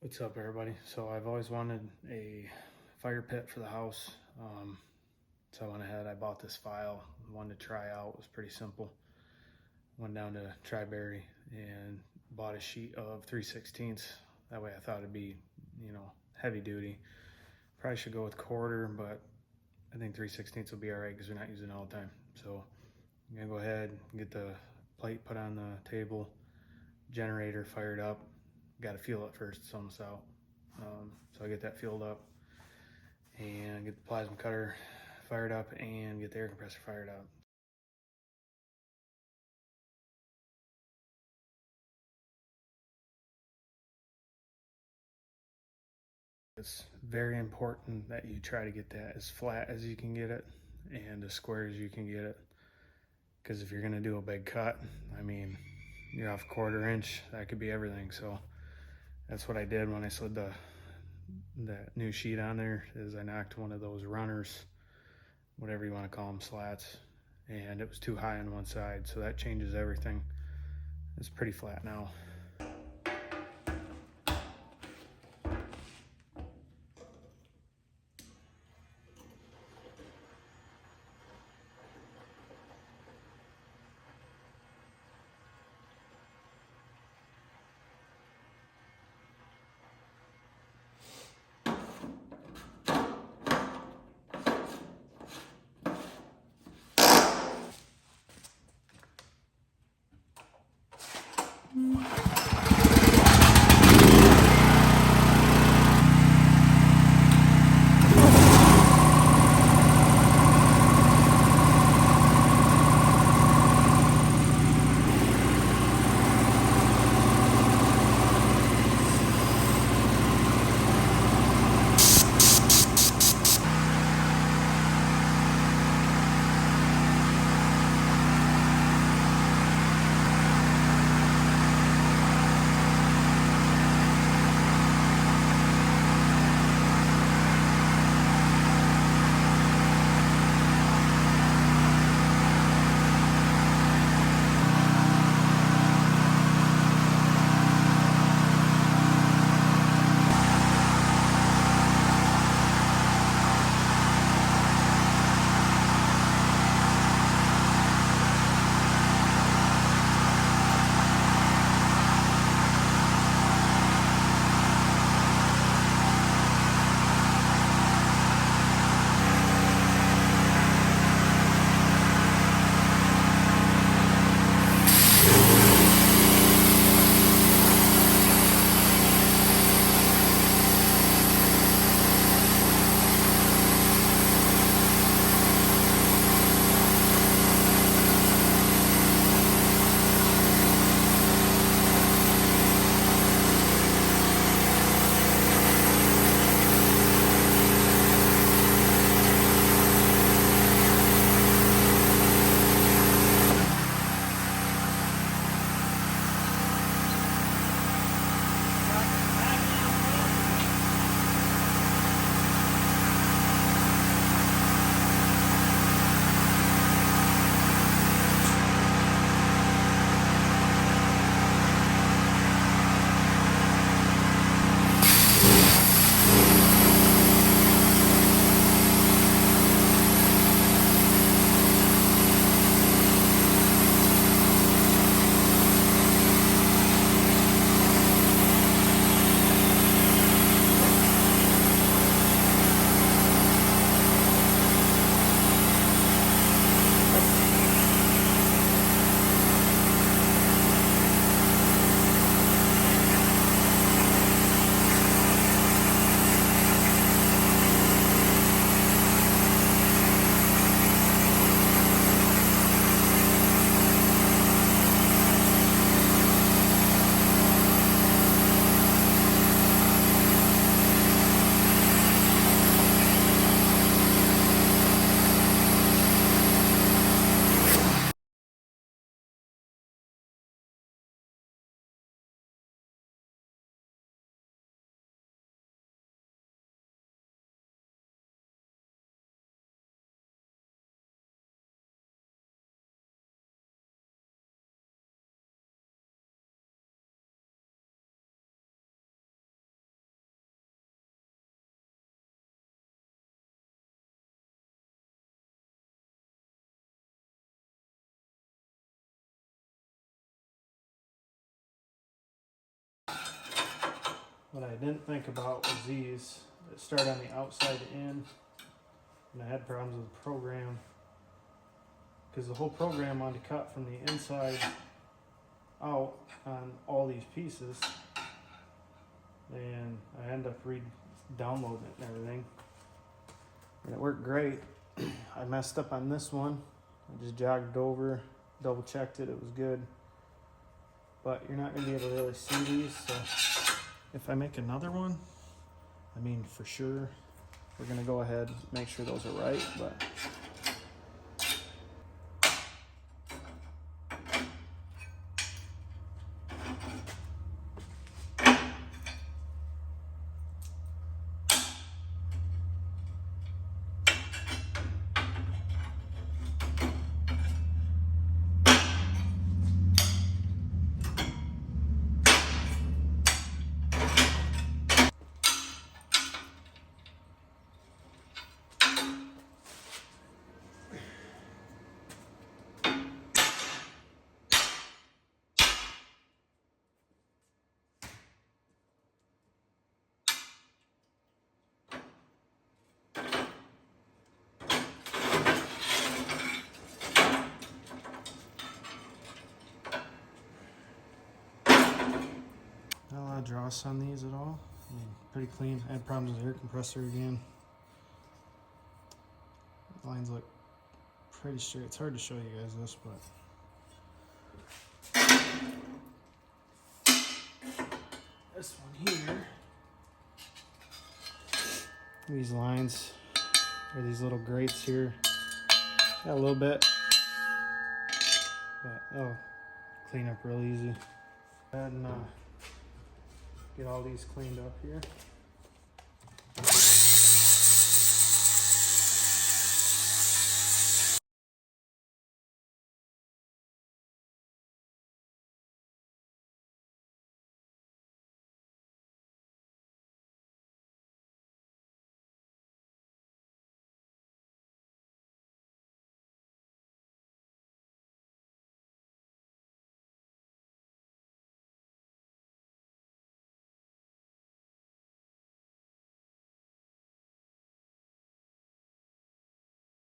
What's up, everybody? So I've always wanted a fire pit for the house. So I went ahead, I bought this file, wanted to try out. It was pretty simple. Went down to Tri-Berry and bought a sheet of 3/16. That way I thought it'd be, heavy duty. Probably should go with quarter, but I think 3/16 will be all right because we're not using it all the time. So I'm gonna go ahead and get the plate put on the table, generator fired up. Got to fuel it first, it's almost out. So I get that fueled up and get the plasma cutter fired up and get the air compressor fired up. It's very important that you try to get that as flat as you can get it and as square as you can get it. Because if you're going to do a big cut, I mean, you're off a 1/4 inch, that could be everything. So that's what I did when I slid that new sheet on there, is I knocked one of those runners, whatever you want to call them, slats, and it was too high on one side, so that changes everything. It's pretty flat now. What I didn't think about was these that start on the outside in, and I had problems with the program because the whole program wanted to cut from the inside out on all these pieces, and I ended up downloading it and everything, and it worked great. I messed up on this one. I just jogged over, double checked it, it was good, but you're not going to be able to really see these, so if I make another one, I mean, for sure we're going to go ahead and make sure those are right, but not a lot of dross on these at all. I mean, pretty clean. I had problems with the air compressor again. Lines look pretty straight. It's hard to show you guys this, but this one here, these lines, or these little grates here, got a little bit, but they'll clean up real easy. And get all these cleaned up here.